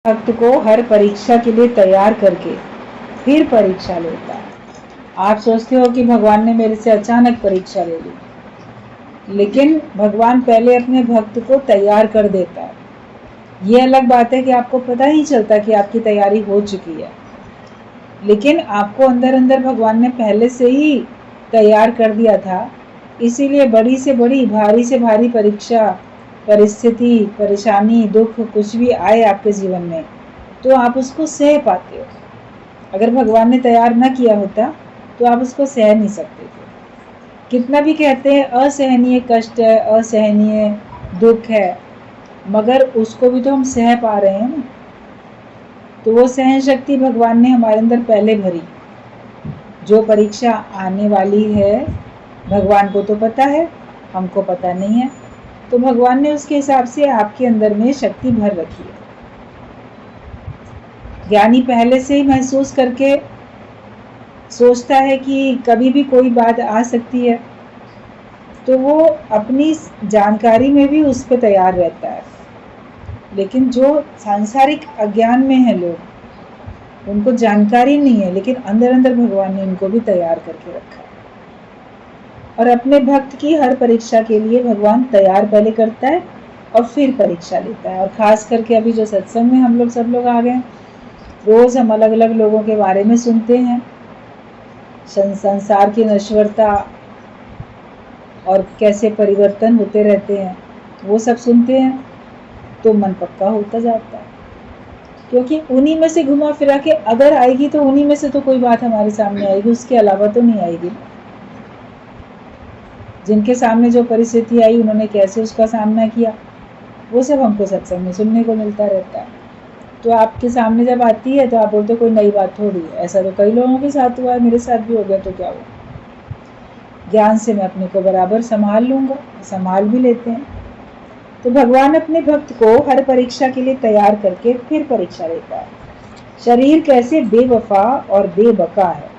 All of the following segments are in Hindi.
भक्त को हर परीक्षा के लिए तैयार करके फिर परीक्षा लेता है। आप सोचते हो कि भगवान ने मेरे से अचानक परीक्षा ले ली, लेकिन भगवान पहले अपने भक्त को तैयार कर देता है। ये अलग बात है कि आपको पता ही चलता कि आपकी तैयारी हो चुकी है, लेकिन आपको अंदर अंदर भगवान ने पहले से ही तैयार कर दिया था। इसीलिए बड़ी से बड़ी, भारी से भारी परीक्षा, परिस्थिति, परेशानी, दुख कुछ भी आए आपके जीवन में, तो आप उसको सह पाते हो। अगर भगवान ने तैयार ना किया होता तो आप उसको सह नहीं सकते थे। कितना भी कहते हैं असहनीय कष्ट है, असहनीय दुख है, मगर उसको भी तो हम सह पा रहे हैं ना। तो वो सहन शक्ति भगवान ने हमारे अंदर पहले भरी। जो परीक्षा आने वाली है भगवान को तो पता है, हमको पता नहीं है, तो भगवान ने उसके हिसाब से आपके अंदर में शक्ति भर रखी है। ज्ञानी पहले से ही महसूस करके सोचता है कि कभी भी कोई बात आ सकती है, तो वो अपनी जानकारी में भी उस पर तैयार रहता है। लेकिन जो सांसारिक अज्ञान में है लोग, उनको जानकारी नहीं है, लेकिन अंदर अंदर भगवान ने उनको भी तैयार करके रखा है। और अपने भक्त की हर परीक्षा के लिए भगवान तैयार पहले करता है और फिर परीक्षा लेता है। और खास करके अभी जो सत्संग में हम लोग सब लोग आ गए, रोज हम अलग अलग लोगों के बारे में सुनते हैं, संसार की नश्वरता और कैसे परिवर्तन होते रहते हैं, वो सब सुनते हैं, तो मन पक्का होता जाता है। क्योंकि उन्हीं में से घुमा फिरा के अगर आएगी तो उन्हीं में से तो कोई बात हमारे सामने आएगी, उसके अलावा तो नहीं आएगी। जिनके सामने जो परिस्थिति आई, उन्होंने कैसे उसका सामना किया, वो सब हमको सत्संग में सुनने को मिलता रहता है। तो आपके सामने जब आती है तो आप बोलते कोई नई बात थोड़ी है, ऐसा तो कई लोगों के साथ हुआ है, मेरे साथ भी हो गया, तो क्या हुआ। ज्ञान से मैं अपने को बराबर संभाल लूँगा, संभाल भी लेते हैं। तो भगवान अपने भक्त को हर परीक्षा के लिए तैयार करके फिर परीक्षा लेता है। शरीर कैसे बेवफा और बेबका है,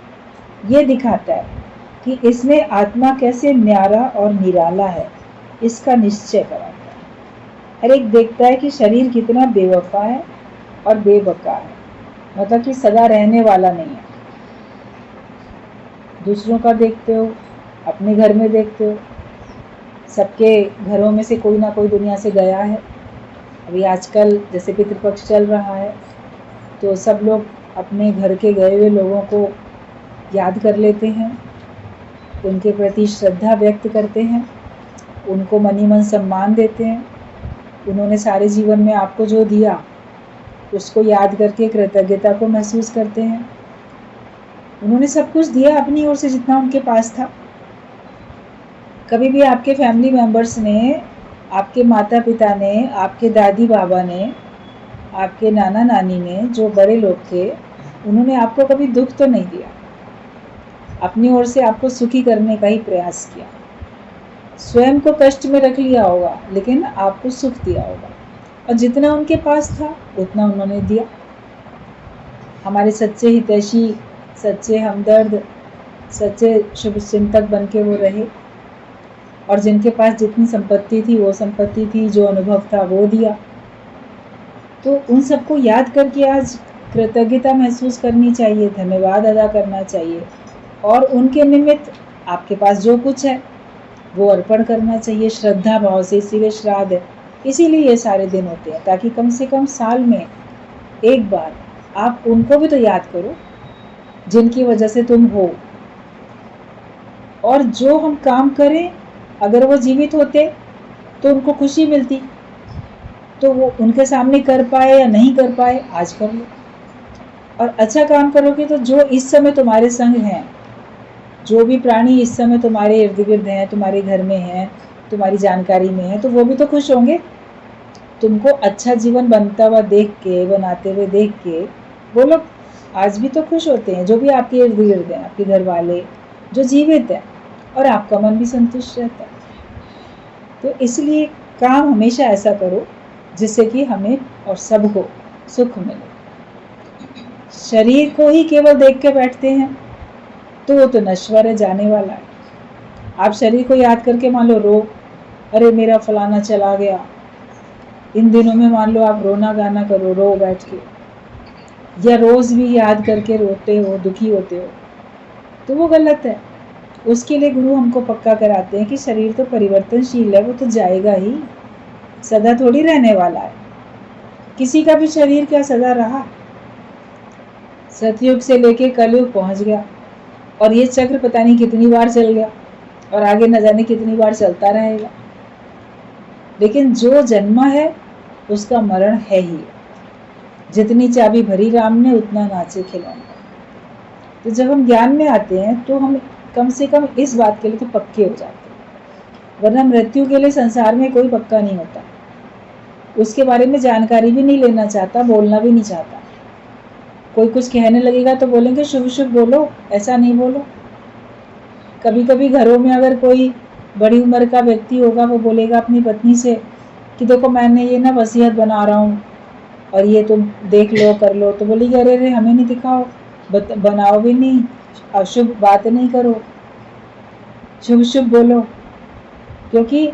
ये दिखाता है कि इसमें आत्मा कैसे न्यारा और निराला है, इसका निश्चय कराता है। हर एक देखता है कि शरीर कितना बेवफा है और बेबका है, मतलब कि सदा रहने वाला नहीं है। दूसरों का देखते हो, अपने घर में देखते हो, सबके घरों में से कोई ना कोई दुनिया से गया है। अभी आजकल जैसे पितृपक्ष चल रहा है, तो सब लोग अपने घर के गए हुए लोगों को याद कर लेते हैं, उनके प्रति श्रद्धा व्यक्त करते हैं, उनको मनी मन सम्मान देते हैं। उन्होंने सारे जीवन में आपको जो दिया उसको याद करके कृतज्ञता को महसूस करते हैं। उन्होंने सब कुछ दिया अपनी ओर से जितना उनके पास था। कभी भी आपके फैमिली मेंबर्स ने, आपके माता पिता ने, आपके दादी बाबा ने, आपके नाना नानी ने, जो बड़े लोग थे, उन्होंने आपको कभी दुख तो नहीं दिया, अपनी ओर से आपको सुखी करने का ही प्रयास किया। स्वयं को कष्ट में रख लिया होगा, लेकिन आपको सुख दिया होगा, और जितना उनके पास था उतना उन्होंने दिया। हमारे सच्चे हितैषी, सच्चे हमदर्द, सच्चे शुभ चिंतक बन के वो रहे, और जिनके पास जितनी संपत्ति थी वो संपत्ति थी, जो अनुभव था वो दिया। तो उन सबको याद करके आज कृतज्ञता महसूस करनी चाहिए, धन्यवाद अदा करना चाहिए, और उनके निमित्त आपके पास जो कुछ है वो अर्पण करना चाहिए श्रद्धा भाव से। इसीलिए श्राद्ध है, इसीलिए ये सारे दिन होते हैं, ताकि कम से कम साल में एक बार आप उनको भी तो याद करो जिनकी वजह से तुम हो। और जो हम काम करें, अगर वो जीवित होते तो उनको खुशी मिलती, तो वो उनके सामने कर पाए या नहीं कर पाए, आज कर लो। और अच्छा काम करोगे तो जो इस समय तुम्हारे संग हैं, जो भी प्राणी इस समय तुम्हारे इर्द गिर्द हैं, तुम्हारे घर में हैं, तुम्हारी जानकारी में है, तो वो भी तो खुश होंगे। तुमको अच्छा जीवन बनता हुआ देख के, बनाते हुए देख के, वो लोग आज भी तो खुश होते हैं, जो भी आपके इर्द गिर्द हैं, आपके घर वाले जो जीवित हैं, और आपका मन भी संतुष्ट रहता है। तो इसलिए काम हमेशा ऐसा करो जिससे कि हमें और सबको सुख मिले। शरीर को ही केवल देख के बैठते हैं तो वो तो नश्वर है, जाने वाला है। आप शरीर को याद करके मान लो रो, अरे मेरा फलाना चला गया, इन दिनों में मान लो आप रोना गाना करो, रो बैठ के, या रोज़ भी याद करके रोते हो, दुखी होते हो, तो वो गलत है। उसके लिए गुरु हमको पक्का कराते हैं कि शरीर तो परिवर्तनशील है, वो तो जाएगा ही, सदा थोड़ी रहने वाला है। किसी का भी शरीर क्या सदा रहा? सतयुग से लेके कलयुग पहुंच गया, और ये चक्र पता नहीं कितनी बार चल गया, और आगे न जाने कितनी बार चलता रहेगा। लेकिन जो जन्मा है उसका मरण है ही। जितनी चाबी भरी राम ने उतना नाचे खिलौना। तो जब हम ज्ञान में आते हैं तो हम कम से कम इस बात के लिए तो पक्के हो जाते हैं, वरना मृत्यु के लिए संसार में कोई पक्का नहीं होता। उसके बारे में जानकारी भी नहीं लेना चाहता, बोलना भी नहीं चाहता। कोई कुछ कहने लगेगा तो बोलेंगे शुभ शुभ बोलो, ऐसा नहीं बोलो। कभी कभी घरों में अगर कोई बड़ी उम्र का व्यक्ति होगा, वो बोलेगा अपनी पत्नी से कि देखो मैंने ये ना वसीयत बना रहा हूँ और ये तुम देख लो कर लो, तो बोलेगी अरे अरे हमें नहीं दिखाओ, बनाओ भी नहीं, अशुभ बात नहीं करो, शुभ शुभ बोलो, क्योंकि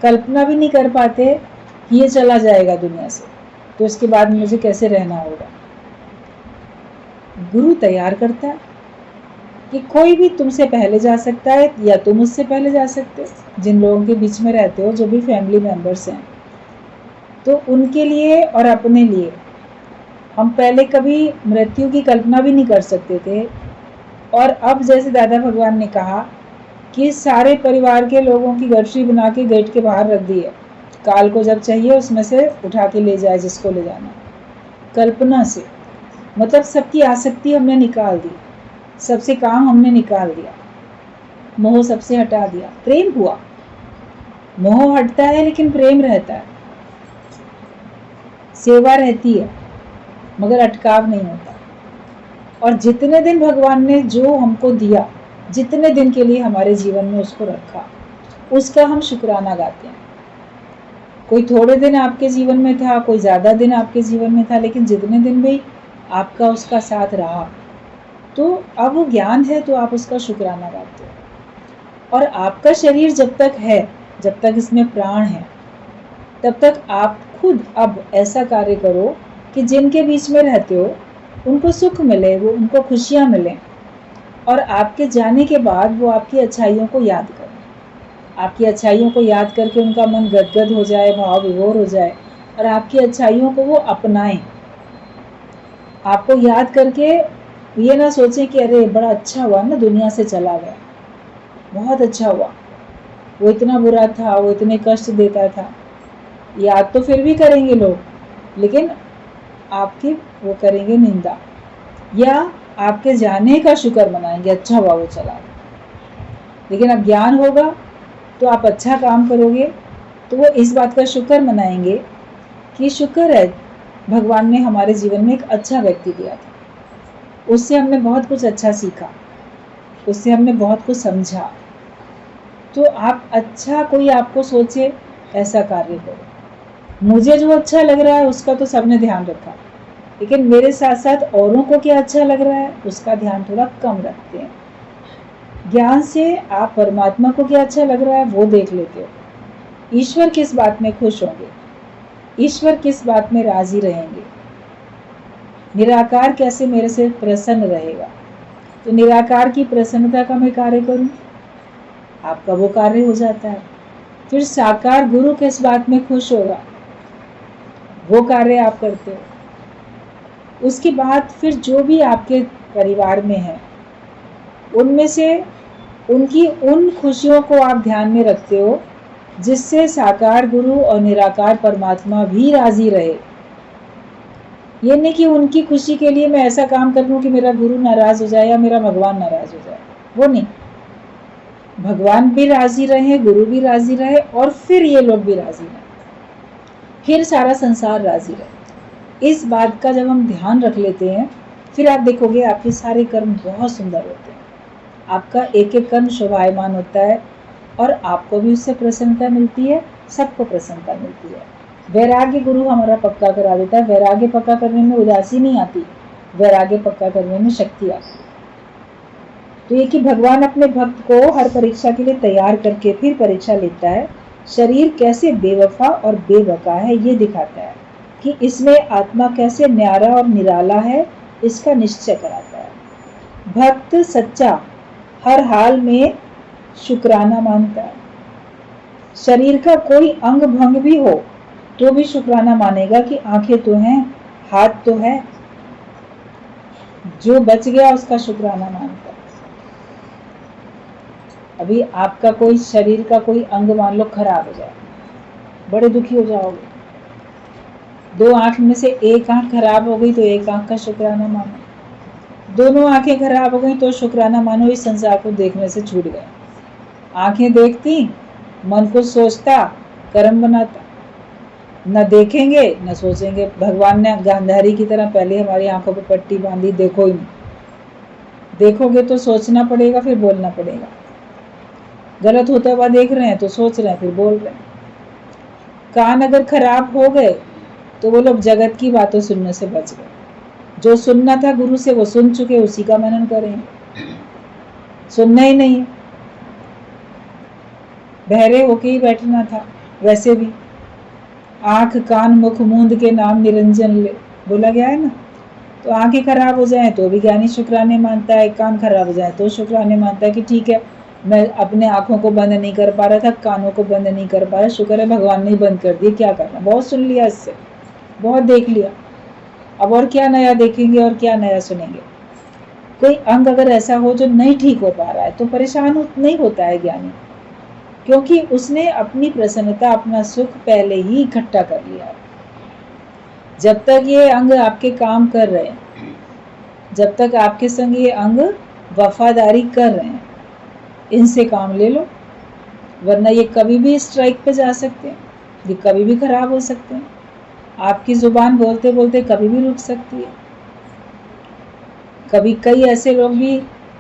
कल्पना भी नहीं कर पाते कि ये चला जाएगा दुनिया से, तो इसके बाद मुझे कैसे रहना होगा। गुरु तैयार करता है कि कोई भी तुमसे पहले जा सकता है या तुम उससे पहले जा सकते हो। जिन लोगों के बीच में रहते हो, जो भी फैमिली मेंबर्स हैं, तो उनके लिए और अपने लिए हम पहले कभी मृत्यु की कल्पना भी नहीं कर सकते थे, और अब जैसे दादा भगवान ने कहा कि सारे परिवार के लोगों की गठरी बना के गेट के बाहर रख दी है, काल को जब चाहिए उसमें से उठा के ले जाए जिसको ले जाना। कल्पना से मतलब सबकी आसक्ति हमने निकाल दी, सबसे काम हमने निकाल दिया, मोह सबसे हटा दिया, प्रेम हुआ। मोह हटता है लेकिन प्रेम रहता है, सेवा रहती है मगर अटकाव नहीं होता। और जितने दिन भगवान ने जो हमको दिया, जितने दिन के लिए हमारे जीवन में उसको रखा, उसका हम शुक्राना गाते हैं। कोई थोड़े दिन आपके जीवन में था, कोई ज़्यादा दिन आपके जीवन में था, लेकिन जितने दिन भी आपका उसका साथ रहा, तो अब वो ज्ञान है तो आप उसका शुक्राना गाते हो। और आपका शरीर जब तक है, जब तक इसमें प्राण है, तब तक आप खुद अब ऐसा कार्य करो कि जिनके बीच में रहते हो उनको सुख मिले, वो उनको खुशियाँ मिलें, और आपके जाने के बाद वो आपकी अच्छाइयों को याद करें। आपकी अच्छाइयों को याद करके उनका मन गदगद हो जाए, भाव विभोर हो जाए, और आपकी अच्छाइयों को वो अपनाएं। आपको याद करके ये ना सोचें कि अरे बड़ा अच्छा हुआ ना दुनिया से चला गया, बहुत अच्छा हुआ, वो इतना बुरा था, वो इतने कष्ट देता था। याद तो फिर भी करेंगे लोग, लेकिन आपकी वो करेंगे निंदा, या आपके जाने का शुक्र मनाएंगे, अच्छा हुआ वो चला गया। लेकिन अब ज्ञान होगा तो आप अच्छा काम करोगे तो वो इस बात का शुक्र मनाएंगे कि शुक्र है भगवान ने हमारे जीवन में एक अच्छा व्यक्ति दिया था, उससे हमने बहुत कुछ अच्छा सीखा, उससे हमने बहुत कुछ समझा। तो आप अच्छा कोई आपको सोचे ऐसा कार्य करो। मुझे जो अच्छा लग रहा है उसका तो सबने ध्यान रखा, लेकिन मेरे साथ साथ औरों को क्या अच्छा लग रहा है उसका ध्यान थोड़ा कम रखते हैं। ज्ञान से आप परमात्मा को क्या अच्छा लग रहा है वो देख लेते हो। ईश्वर किस बात में खुश होंगे, ईश्वर किस बात में राजी रहेंगे, निराकार कैसे मेरे से प्रसन्न रहेगा, तो निराकार की प्रसन्नता का मैं कार्य करूं, आपका वो कार्य हो जाता है। फिर साकार गुरु किस बात में खुश होगा, वो कार्य आप करते हो। उसके बाद फिर जो भी आपके परिवार में है उनमें से उनकी उन खुशियों को आप ध्यान में रखते हो जिससे साकार गुरु और निराकार परमात्मा भी राजी रहे। ये नहीं कि उनकी खुशी के लिए मैं ऐसा काम कर लूं कि मेरा गुरु नाराज हो जाए या मेरा भगवान नाराज हो जाए, वो नहीं। भगवान भी राजी रहे, गुरु भी राजी रहे, और फिर ये लोग भी राजी रहे, फिर सारा संसार राजी रहे। इस बात का जब हम ध्यान रख लेते हैं, फिर आप देखोगे आपके सारे कर्म बहुत सुंदर होते हैं, आपका एक एक कर्म शोभायमान होता है, और आपको भी उससे प्रसन्नता मिलती है, सबको प्रसन्नता मिलती है। वैराग्य गुरु हमारा पक्का करा देता है। वैराग्य पक्का करने में उदासी नहीं आती, वैराग्य पक्का करने में शक्ति आती है। तो ये कि भगवान अपने भक्त को हर परीक्षा के लिए तैयार करके फिर परीक्षा लेता है शरीर कैसे बेवफा और बेबका है ये दिखाता है कि इसमें आत्मा कैसे न्यारा और निराला है, इसका निश्चय कराता है। भक्त सच्चा हर हाल में शुक्राना मानता है। शरीर का कोई अंग भंग भी हो तो भी शुक्राना मानेगा कि आंखें तो हैं, हाथ तो है। जो बच गया उसका शुक्राना मानता है। अभी आपका कोई शरीर का कोई अंग मान लो खराब हो जाए, बड़े दुखी हो जाओगे। 2 आंख में से एक आंख खराब हो गई तो एक आंख का शुक्राना मानो। दोनों आंखें खराब हो गई तो शुक्राना मानो इस संसार को देखने से छूट गए। आंखें देखती, मन को सोचता, कर्म बनाता। न देखेंगे न सोचेंगे। भगवान ने गांधारी की तरह पहले हमारी आंखों पर पट्टी बांधी, देखो ही नहीं। देखोगे तो सोचना पड़ेगा, फिर बोलना पड़ेगा। गलत होता हुआ देख रहे हैं तो सोच रहे हैं, फिर बोल रहे हैं। कान अगर खराब हो गए तो वो लोग जगत की बातें सुनने से बच गए। जो सुनना था गुरु से वो सुन चुके, उसी का मनन करेंगे। सुनना ही नहीं है, बहरे होके ही बैठना था। वैसे भी आंख कान मुख मूंद के नाम निरंजन ले बोला गया है ना। तो आंखें खराब हो जाए तो भी ज्ञानी शुक्राने मानता है, कान खराब हो जाए तो शुक्राने मानता है कि ठीक है, मैं अपने आंखों को बंद नहीं कर पा रहा था, कानों को बंद नहीं कर पा रहा, शुक्र है भगवान ने बंद कर दिए, क्या करना, बहुत सुन लिया, इससे बहुत देख लिया, अब और क्या नया देखेंगे और क्या नया सुनेंगे। कोई अंग अगर ऐसा हो जो नहीं ठीक हो पा रहा है तो परेशान नहीं होता है ज्ञानी, क्योंकि उसने अपनी प्रसन्नता, अपना सुख पहले ही इकट्ठा कर लिया है। जब तक ये अंग आपके काम कर रहे हैं, जब तक आपके संग ये अंग वफादारी कर रहे हैं, इनसे काम ले लो, वरना ये कभी भी स्ट्राइक पे जा सकते हैं, ये कभी भी खराब हो सकते हैं। आपकी जुबान बोलते बोलते कभी भी रुक सकती है। कभी कई ऐसे लोग भी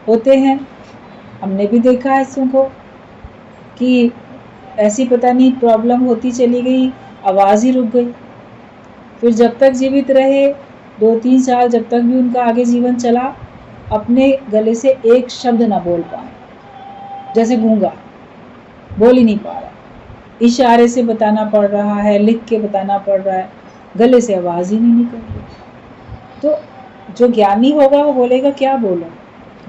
होते हैं, हमने भी देखा है ऐसों को, कि ऐसी पता नहीं प्रॉब्लम होती चली गई, आवाज़ ही रुक गई। फिर जब तक जीवित रहे, 2-3 साल जब तक भी उनका आगे जीवन चला, अपने गले से एक शब्द ना बोल पाए, जैसे गूंगा, बोल ही नहीं पा रहा, इशारे से बताना पड़ रहा है, लिख के बताना पड़ रहा है, गले से आवाज़ ही नहीं निकल रही। तो जो ज्ञानी होगा वो बोलेगा क्या बोलो,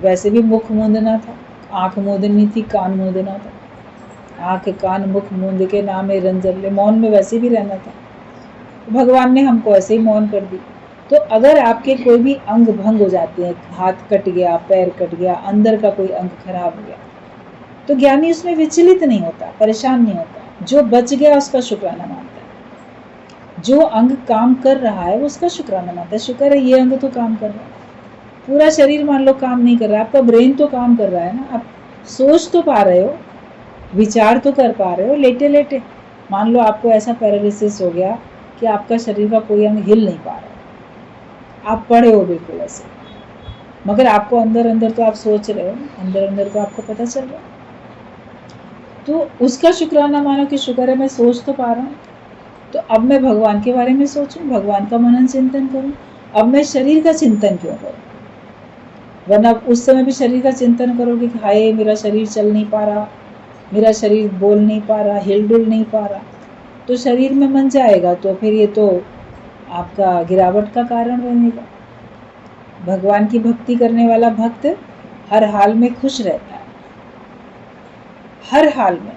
वैसे भी मुख मूंदना था, आंख मूंदनी थी, कान मूंदना था, आंख कान मुख मूंद के नाम रंजन ले, मौन में वैसे भी रहना था। भगवान ने हमको ऐसे ही मौन कर दी। तो अगर आपके कोई भी अंग भंग हो जाते हैं, हाथ कट गया, पैर कट गया, अंदर का कोई अंग खराब हो गया, तो ज्ञानी उसमें विचलित नहीं होता, परेशान नहीं होता। जो बच गया उसका शुक्राना मानता है। जो अंग काम कर रहा है वो उसका शुक्राना मानता है, शुक्र है ये अंग तो काम कर रहा है। पूरा शरीर मान लो काम नहीं कर रहा, आपका ब्रेन तो काम कर रहा है ना, आप सोच तो पा रहे हो, विचार तो कर पा रहे हो लेटे लेटे। मान लो आपको ऐसा पैरालिसिस हो गया कि आपका शरीर का कोई अंग हिल नहीं पा रहा, आप पड़े हो बिल्कुल ऐसे, मगर आपको अंदर अंदर तो आप सोच रहे हो, अंदर अंदर तो आपको पता चल रहा है। तो उसका शुक्राना मानो कि शुक्र है मैं सोच तो पा रहा हूँ, तो अब मैं भगवान के बारे में सोचूं, भगवान का मनन चिंतन करूं। अब मैं शरीर का चिंतन क्यों करूं, वरना उस समय भी शरीर का चिंतन करोगे कि हाय मेरा शरीर चल नहीं पा रहा, मेरा शरीर बोल नहीं पा रहा, हिल डुल नहीं पा रहा, तो शरीर में मन जाएगा, तो फिर ये तो आपका गिरावट का कारण बनेगा। भगवान की भक्ति करने वाला भक्त हर हाल में खुश रहता है, हर हाल में।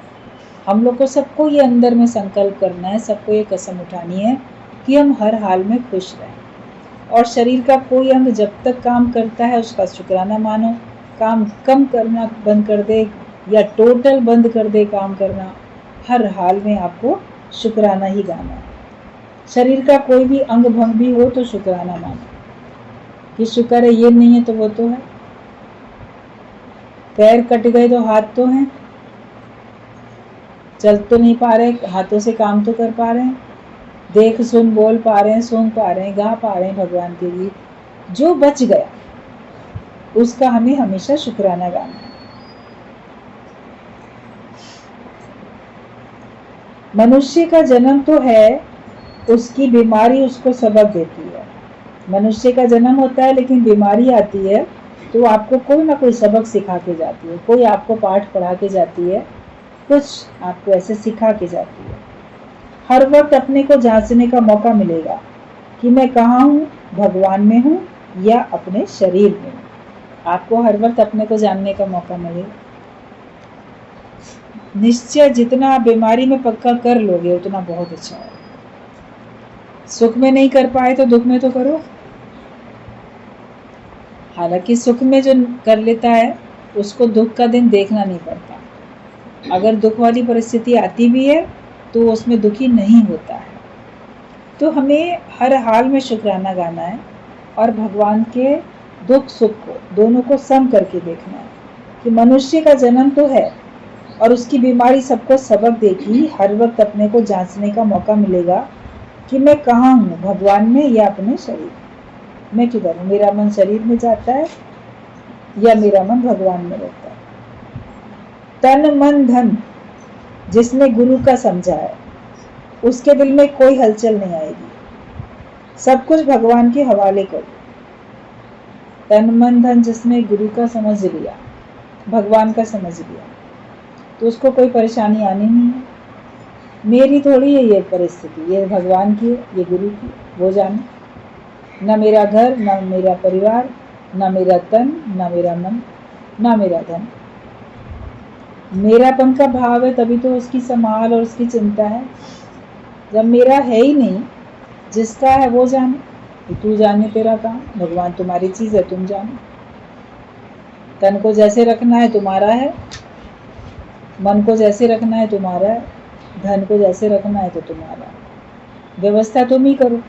हम लोग को सबको ये अंदर में संकल्प करना है, सबको ये कसम उठानी है कि हम हर हाल में खुश रहें। और शरीर का कोई अंग जब तक काम करता है उसका शुक्राना मानो, काम कम करना बंद कर दे या टोटल बंद कर दे काम करना, हर हाल में आपको शुक्राना ही गाना है। शरीर का कोई भी अंग भंग भी हो तो शुक्राना मानो कि शुक्र है ये नहीं है तो वो तो है। पैर कट गए तो हाथ तो हैं, चल तो नहीं पा रहे, हाथों से काम तो कर पा रहे हैं, देख सुन बोल पा रहे हैं, सुन पा रहे हैं, गा पा रहे हैं भगवान के गीत। जो बच गया उसका हमें हमेशा शुक्राना गाना है। मनुष्य का जन्म तो है, उसकी बीमारी उसको सबक देती है। मनुष्य का जन्म होता है लेकिन बीमारी आती है तो आपको कोई ना कोई सबक सिखा के जाती है, कोई आपको पाठ पढ़ा के जाती है कुछ आपको ऐसे सिखा के जाती है। हर वक्त अपने को जांचने का मौका मिलेगा कि मैं कहाँ हूँ, भगवान में हूँ या अपने शरीर में हूँ। आपको हर वक्त अपने को जानने का मौका मिलेगा। निश्चय जितना आप बीमारी में पक्का कर लोगे उतना बहुत अच्छा है। सुख में नहीं कर पाए तो दुख में तो करो। हालांकि सुख में जो कर लेता है उसको दुख का दिन देखना नहीं पड़ता। अगर दुख वाली परिस्थिति आती भी है तो उसमें दुखी नहीं होता है। तो हमें हर हाल में शुक्राना गाना है और भगवान के दुख सुख को दोनों को सम करके देखना है कि मनुष्य का जन्म तो है और उसकी बीमारी सबको सबक देगी। हर वक्त अपने को जांचने का मौका मिलेगा कि मैं कहाँ हूँ, भगवान में या अपने शरीर, मैं किधर हूँ। मेरा मन शरीर में जाता है या मेरा मन भगवान में रहता है। तन मन धन जिसने गुरु का समझा है उसके दिल में कोई हलचल नहीं आएगी। सब कुछ भगवान के हवाले करो। तन मन धन जिसने गुरु का समझ लिया, भगवान का समझ लिया, तो उसको कोई परेशानी आनी नहीं है। मेरी थोड़ी है ये परिस्थिति, ये भगवान की है, ये गुरु की, वो जाने। ना मेरा घर, ना मेरा परिवार, ना मेरा तन, ना मेरा मन, ना मेरा धन। मेरापन का भाव है तभी तो उसकी संभाल और उसकी चिंता है। जब मेरा है ही नहीं, जिसका है वो जाने। तू जाने तेरा काम, भगवान तुम्हारी चीज है, तुम जानो। तन को जैसे रखना है तुम्हारा है, मन को जैसे रखना है तुम्हारा है, धन को जैसे रखना है तो तुम्हारा है। व्यवस्था तुम ही करो।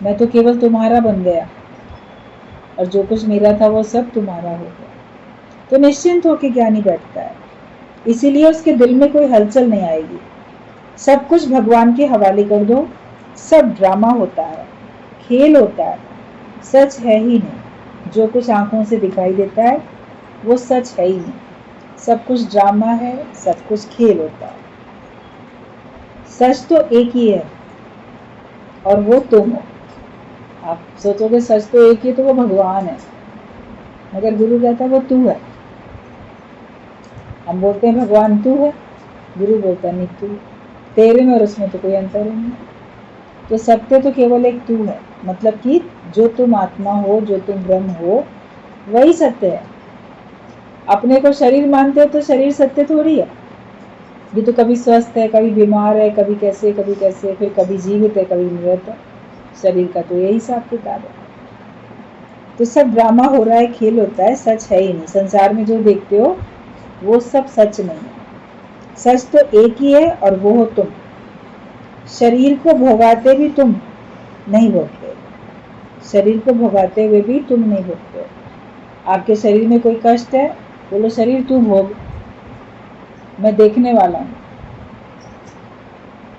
मैं तो केवल तुम्हारा बन गया और जो कुछ मेरा था वो सब तुम्हारा हो गया। तो निश्चिंत होकर ज्ञानी बैठता है, इसीलिए उसके दिल में कोई हलचल नहीं आएगी। सब कुछ भगवान के हवाले कर दो। सब ड्रामा होता है, खेल होता है, सच है ही नहीं। जो कुछ आंखों से दिखाई देता है वो सच है ही नहीं। सब कुछ ड्रामा है, सब कुछ खेल होता है। सच तो एक ही है और वो तुम हो। आप सोचोगे सच तो एक ही, तो वो भगवान है, मगर गुरु कहता है वो तू है। हम बोलते हैं भगवान तू है, गुरु बोलता नहीं तू। तेरे में और उसमें तो कोई अंतर नहीं है। तो सत्य तो केवल एक तू है, मतलब कि जो तुम आत्मा हो, जो तुम ब्रह्म हो, वही सत्य है। अपने को शरीर मानते हो तो शरीर सत्य थोड़ी है। ये तो कभी स्वस्थ है, कभी बीमार है, कभी कैसे कभी कैसे, फिर कभी जीवित है, कभी मृत है। शरीर का तो यही हिसाब किताब है। तो सब ड्रामा हो रहा है, खेल होता है, सच है ही नहीं। संसार में जो देखते हो वो सब सच नहीं है। सच तो एक ही है और वो हो तुम। शरीर को भोगाते भी तुम नहीं भोगते, शरीर को भोगाते हुए भी तुम नहीं भोगते। आपके शरीर में कोई कष्ट है, बोलो शरीर तू भोग, मैं देखने वाला हूँ,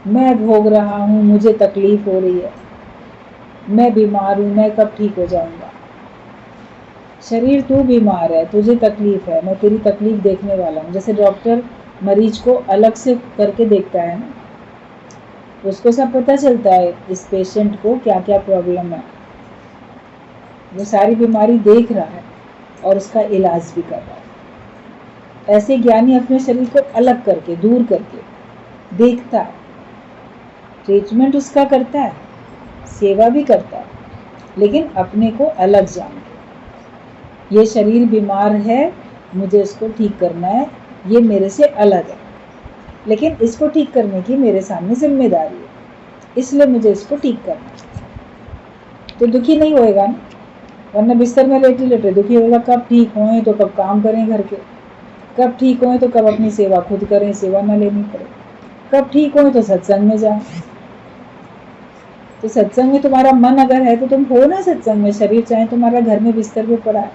मैं भोग रहा हूँ, मुझे तकलीफ हो रही है, मैं बीमार हूँ, मैं कब ठीक हो जाऊंगा। शरीर तू बीमार है, तुझे तकलीफ है, मैं तेरी तकलीफ देखने वाला हूँ। जैसे डॉक्टर मरीज को अलग से करके देखता है ना, उसको सब पता चलता है इस पेशेंट को क्या क्या प्रॉब्लम है, वो सारी बीमारी देख रहा है और उसका इलाज भी कर रहा है। ऐसे ज्ञानी अपने शरीर को अलग करके, दूर करके देखता है, ट्रीटमेंट उसका करता है, सेवा भी करता है, लेकिन अपने को अलग जान के, ये शरीर बीमार है, मुझे इसको ठीक करना है, ये मेरे से अलग है, लेकिन इसको ठीक करने की मेरे सामने जिम्मेदारी है, इसलिए मुझे इसको ठीक करना है। तो दुखी नहीं होएगा ना, वरना बिस्तर में लेटे लेटे दुखी होगा। कब ठीक होए तो कब काम करें घर के, कब ठीक होए तो कब अपनी सेवा खुद करें, सेवा न लेनी पड़े, कब ठीक होए तो सत्संग में जाए। तो सत्संग में तुम्हारा मन अगर है तो तुम हो ना सत्संग में। शरीर चाहे तुम्हारा घर में बिस्तर पे पड़ा है,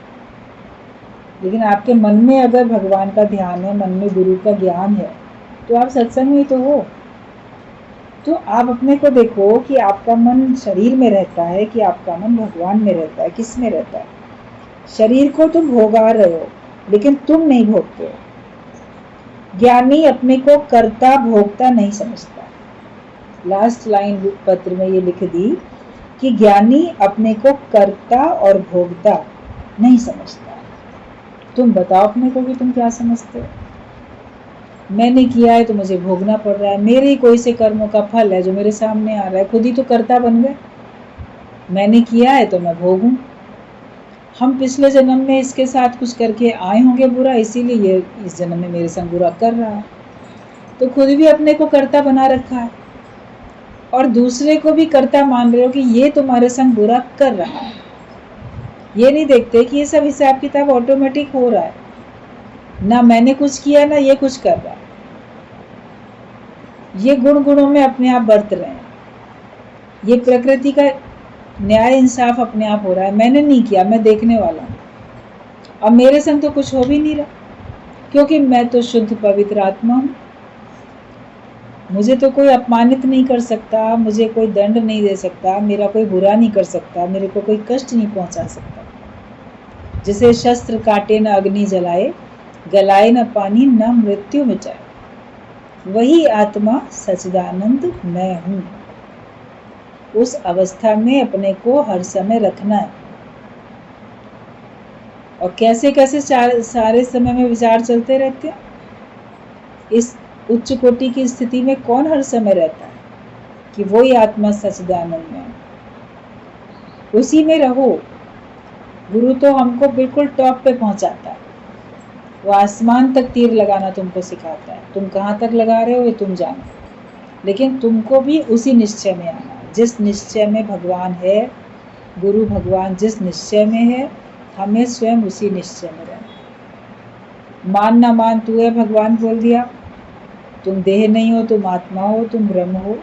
लेकिन आपके मन में अगर भगवान का ध्यान है, मन में गुरु का ज्ञान है, तो आप सत्संग में तो हो। तो आप अपने को देखो कि आपका मन शरीर में रहता है कि आपका मन भगवान में रहता है, किस में रहता है। शरीर को तुम भोगा रहे हो लेकिन तुम नहीं भोगते हो। ज्ञानी अपने को कर्ता भोगता नहीं समझता। लास्ट लाइन पत्र में ये लिख दी कि ज्ञानी अपने को कर्ता और भोगता नहीं समझता। तुम बताओ अपने को कि तुम क्या समझते हो। मैंने किया है तो मुझे भोगना पड़ रहा है, मेरे ही कोई से कर्मों का फल है जो मेरे सामने आ रहा है, खुद ही तो कर्ता बन गए। मैंने किया है तो मैं भोगूं। हम पिछले जन्म में इसके साथ कुछ करके आए होंगे बुरा, इसीलिए ये इस जन्म में मेरे संग बुरा कर रहा है। तो खुद भी अपने को कर्ता बना रखा है और दूसरे को भी कर्ता मान रहे हो कि ये तुम्हारे संग बुरा कर रहा है। ये नहीं देखते कि ये सब हिसाब किताब ऑटोमेटिक हो रहा है, ना मैंने कुछ किया ना ये कुछ कर रहा है। ये गुणों में अपने आप बरत रहे हैं। ये प्रकृति का न्याय इंसाफ अपने आप हो रहा है। मैंने नहीं किया, मैं देखने वाला हूँ। अब मेरे संग तो कुछ हो भी नहीं रहा, क्योंकि मैं तो शुद्ध पवित्र आत्मा हूँ। मुझे तो कोई अपमानित नहीं कर सकता, मुझे कोई दंड नहीं दे सकता, मेरा कोई बुरा नहीं कर सकता, मेरे को कोई कष्ट नहीं पहुंचा सकता। जिसे शस्त्र काटे न अग्नि जलाए, गलाए न पानी न मृत्यु मिटाए, वही आत्मा सच्चिदानंद मैं हूँ। उस अवस्था में अपने को हर समय रखना है। और कैसे कैसे सारे समय में विचार चलते रहते हैं। इस उच्च कोटि की स्थिति में कौन हर समय रहता है कि वही आत्मा सच्चिदानंद में है, उसी में रहो। गुरु तो हमको बिल्कुल टॉप पे पहुंचाता है, वो आसमान तक तीर लगाना तुमको सिखाता है। तुम कहाँ तक लगा रहे हो ये तुम जानो, लेकिन तुमको भी उसी निश्चय में आना है जिस निश्चय में भगवान है। गुरु भगवान जिस निश्चय में है, हमें स्वयं उसी निश्चय में रहना। मान ना मान तू है, भगवान बोल दिया। तुम देह नहीं हो, तुम आत्मा हो, तुम ब्रह्म हो।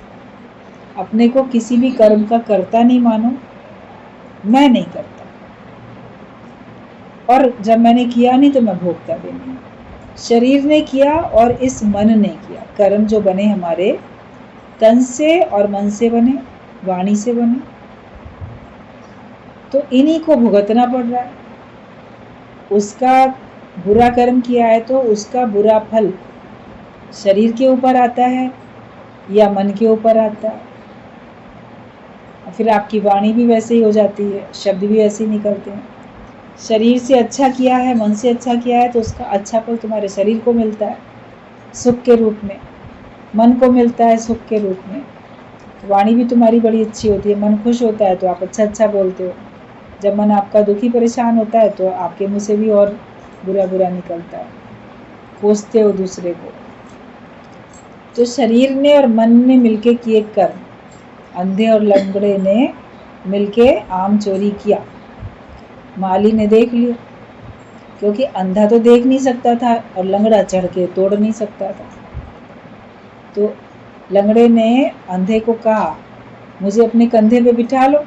अपने को किसी भी कर्म का कर्ता नहीं मानो। मैं नहीं करता, और जब मैंने किया नहीं तो मैं भोगता भी नहीं। शरीर ने किया और इस मन ने किया। कर्म जो बने हमारे तन से और मन से बने, वाणी से बने, तो इन्हीं को भुगतना पड़ रहा है। उसका बुरा कर्म किया है तो उसका बुरा फल शरीर के ऊपर आता है या मन के ऊपर आता है। फिर आपकी वाणी भी वैसे ही हो जाती है, शब्द भी ऐसे ही निकलते हैं। शरीर से अच्छा किया है, मन से अच्छा किया है तो उसका अच्छा फल तुम्हारे शरीर को मिलता है सुख के रूप में, मन को मिलता है सुख के रूप में। वाणी भी तुम्हारी बड़ी अच्छी होती है, मन खुश होता है तो आप अच्छा अच्छा बोलते हो। जब मन आपका दुखी परेशान होता है तो आपके मुँह से भी और बुरा बुरा निकलता है, कोसते हो दूसरे को। तो शरीर ने और मन ने मिलके किए कर्म, अंधे और लंगड़े ने मिलके आम चोरी किया। माली ने देख लिया, क्योंकि अंधा तो देख नहीं सकता था और लंगड़ा चढ़ के तोड़ नहीं सकता था। तो लंगड़े ने अंधे को कहा, मुझे अपने कंधे पे बिठा लो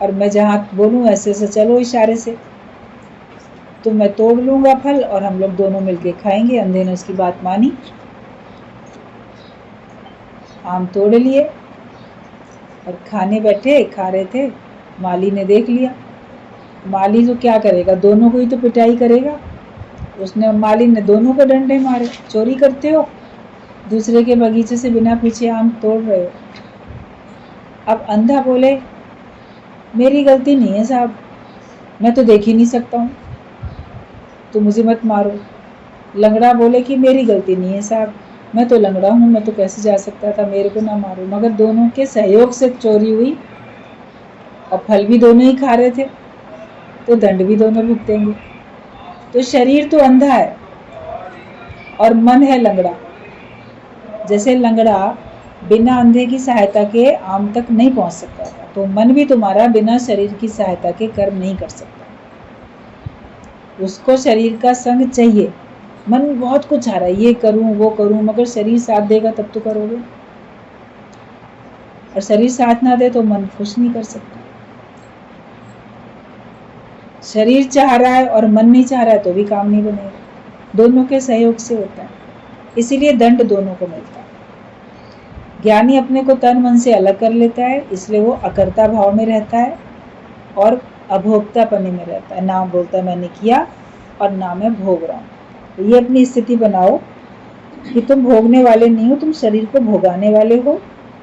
और मैं जहाँ बोलूँ ऐसे ऐसे चलो इशारे से, तो मैं तोड़ लूँगा फल और हम लोग दोनों मिलके खाएंगे। अंधे ने उसकी बात मानी, आम तोड़ लिए और खाने बैठे, खा रहे थे। माली ने देख लिया। माली तो क्या करेगा, दोनों को ही तो पिटाई करेगा। उसने, माली ने दोनों को डंडे मारे, चोरी करते हो, दूसरे के बगीचे से बिना पूछे आम तोड़ रहे हो। अब अंधा बोले, मेरी गलती नहीं है साहब, मैं तो देख ही नहीं सकता हूँ, तो मुझे मत मारो। लंगड़ा बोले कि मेरी गलती नहीं है साहब, मैं तो लंगड़ा हूँ, मैं तो कैसे जा सकता था, मेरे को ना मारो। मगर दोनों के सहयोग से चोरी हुई और फल भी दोनों ही खा रहे थे, तो दंड भी दोनों भुगतेंगे। तो शरीर तो अंधा है और मन है लंगड़ा। जैसे लंगड़ा बिना अंधे की सहायता के आम तक नहीं पहुंच सकता था, तो मन भी तुम्हारा बिना शरीर की सहायता के कर्म नहीं कर सकता। उसको शरीर का संग चाहिए। मन बहुत कुछ चाह रहा है, ये करूं वो करूं, मगर शरीर साथ देगा तब तो करोगे, और शरीर साथ ना दे तो मन खुश नहीं कर सकता। शरीर चाह रहा है और मन नहीं चाह रहा है तो भी काम नहीं बनेगा। दोनों के सहयोग से होता है, इसीलिए दंड दोनों को मिलता है। ज्ञानी अपने को तन मन से अलग कर लेता है, इसलिए वो अकर्ता भाव में रहता है और अभोक्तापने में रहता है। ना बोलता मैंने किया और ना मैं भोग रहा हूँ। तो ये अपनी स्थिति बनाओ कि तुम भोगने वाले नहीं हो, तुम शरीर को भोगाने वाले हो।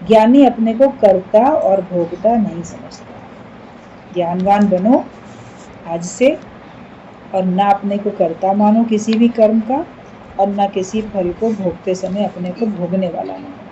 ज्ञानी अपने को कर्ता और भोगता नहीं समझता। ज्ञानवान बनो आज से, और ना अपने को कर्ता मानो किसी भी कर्म का और न किसी फल को भोगते समय अपने को भोगने वाला न हो।